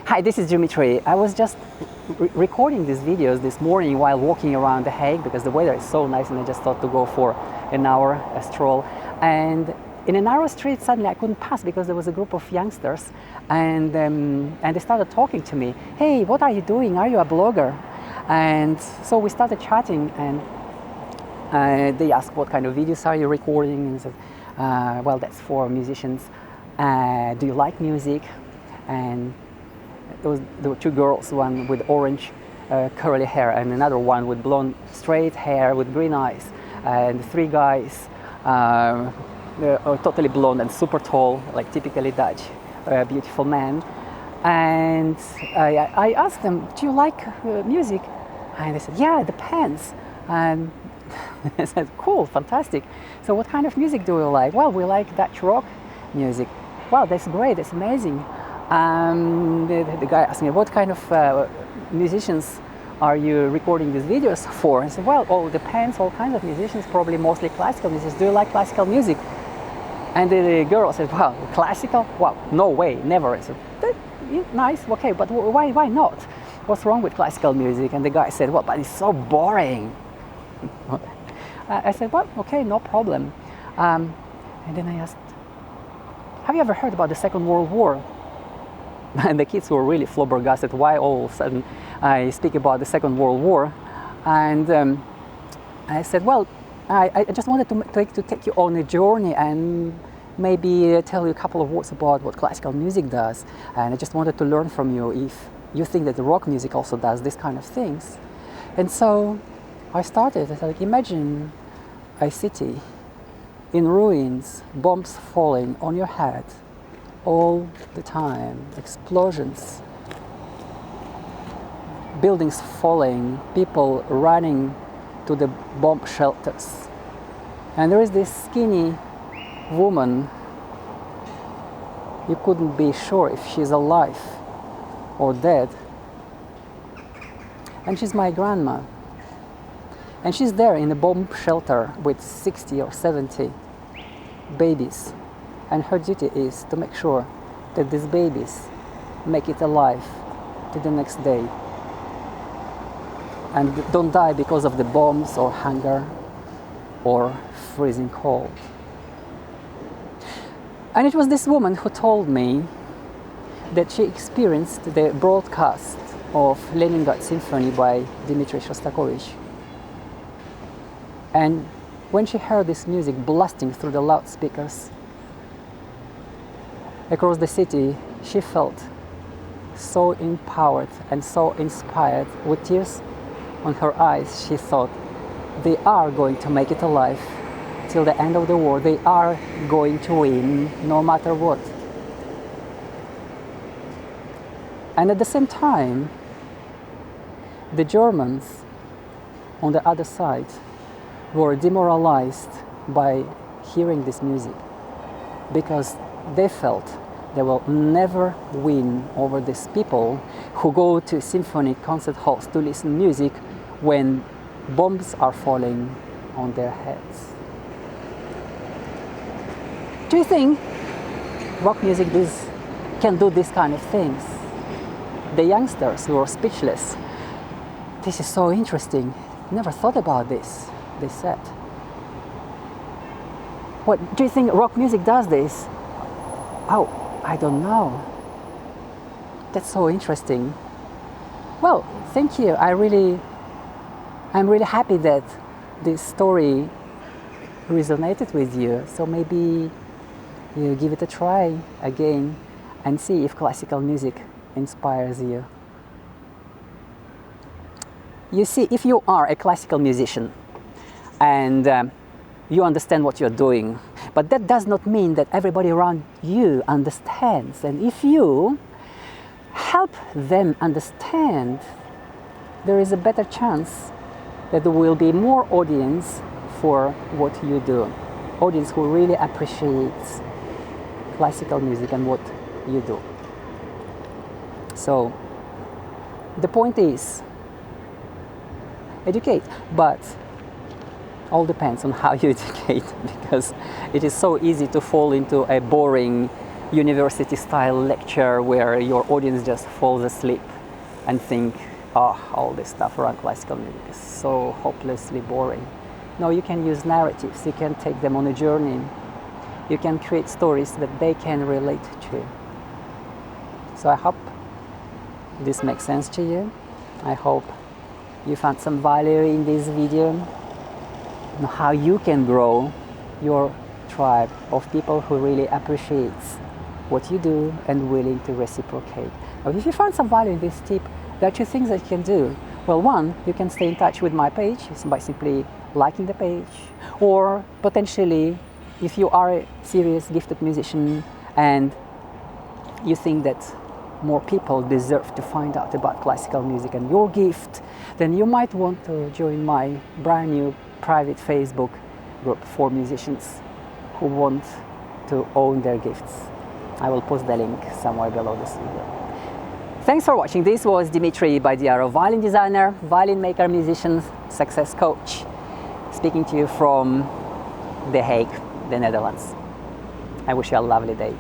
Hi, this is Dimitri. I was just recording these videos this morning while walking around The Hague because the weather is so nice, and I just thought to go for an hour a stroll. And in a narrow street, suddenly I couldn't pass because there was a group of youngsters, and they started talking to me. Hey, what are you doing? Are you a blogger? And so we started chatting, and they asked, what kind of videos are you recording? And I said, well, that's for musicians. Do you like music? And there were two girls, one with orange curly hair and another one with blonde straight hair with green eyes, and three guys totally blonde and super tall, like typically Dutch, beautiful men. And I asked them, do you like music? And they said, yeah, it depends. And I said, cool, fantastic. So what kind of music do you like? Well, we like Dutch rock music. Wow, that's great, that's amazing. The guy asked me, what kind of musicians are you recording these videos for? I said, well, it depends, all kinds of musicians, probably mostly classical musicians. Do you like classical music? And the girl said, well, classical? Wow, no way, never. I said, nice, okay, but why not? What's wrong with classical music? And the guy said, well, but it's so boring. I said, well, okay, no problem. And then I asked, have you ever heard about the Second World War? And the kids were really flabbergasted why all of a sudden I speak about the Second World War. And I said, well, I just wanted to take you on a journey and maybe tell you a couple of words about what classical music does. And I just wanted to learn from you if you think that the rock music also does this kind of things. And so I started. I said, like, imagine a city in ruins, bombs falling on your head all the time, explosions, buildings falling, people running to the bomb shelters. And there is this skinny woman. You couldn't be sure if she's alive or dead. And she's my grandma. And she's there in a bomb shelter with 60 or 70 babies. And her duty is to make sure that these babies make it alive to the next day and don't die because of the bombs or hunger or freezing cold. And it was this woman who told me that she experienced the broadcast of Leningrad Symphony by Dmitri Shostakovich. And when she heard this music blasting through the loudspeakers across the city, she felt so empowered and so inspired. With tears on her eyes, she thought, they are going to make it alive till the end of the war. They are going to win no matter what. And at the same time, the Germans on the other side were demoralized by hearing this music because they felt they will never win over these people who go to symphonic concert halls to listen to music when bombs are falling on their heads. Do you think rock music can do this kind of things? The youngsters who are speechless. This is so interesting. Never thought about this, they said. What, do you think rock music does this? Oh, I don't know. That's so interesting. Well, thank you. I'm really happy that this story resonated with you. So maybe you give it a try again and see if classical music inspires you. You see, if you are a classical musician and you understand what you're doing, but that does not mean that everybody around you understands. And if you help them understand, there is a better chance that there will be more audience for what you do. Audience who really appreciates classical music and what you do. So the point is, educate, but all depends on how you educate, because it is so easy to fall into a boring university-style lecture where your audience just falls asleep and think, oh, all this stuff around classical music is so hopelessly boring. No, you can use narratives, you can take them on a journey, you can create stories that they can relate to. So I hope this makes sense to you. I hope you found some value in this video, and how you can grow your tribe of people who really appreciates what you do and willing to reciprocate. Now, if you find some value in this tip, there are two things that you can do. Well, one, you can stay in touch with my page by simply liking the page, or potentially, if you are a serious gifted musician and you think that more people deserve to find out about classical music and your gift, then you might want to join my brand new private Facebook group for musicians who want to own their gifts. I will post the link somewhere below this video. Thanks for watching. This was Dimitri Badiarov, violin designer, violin maker, musician, success coach, speaking to you from The Hague, the Netherlands. I wish you a lovely day.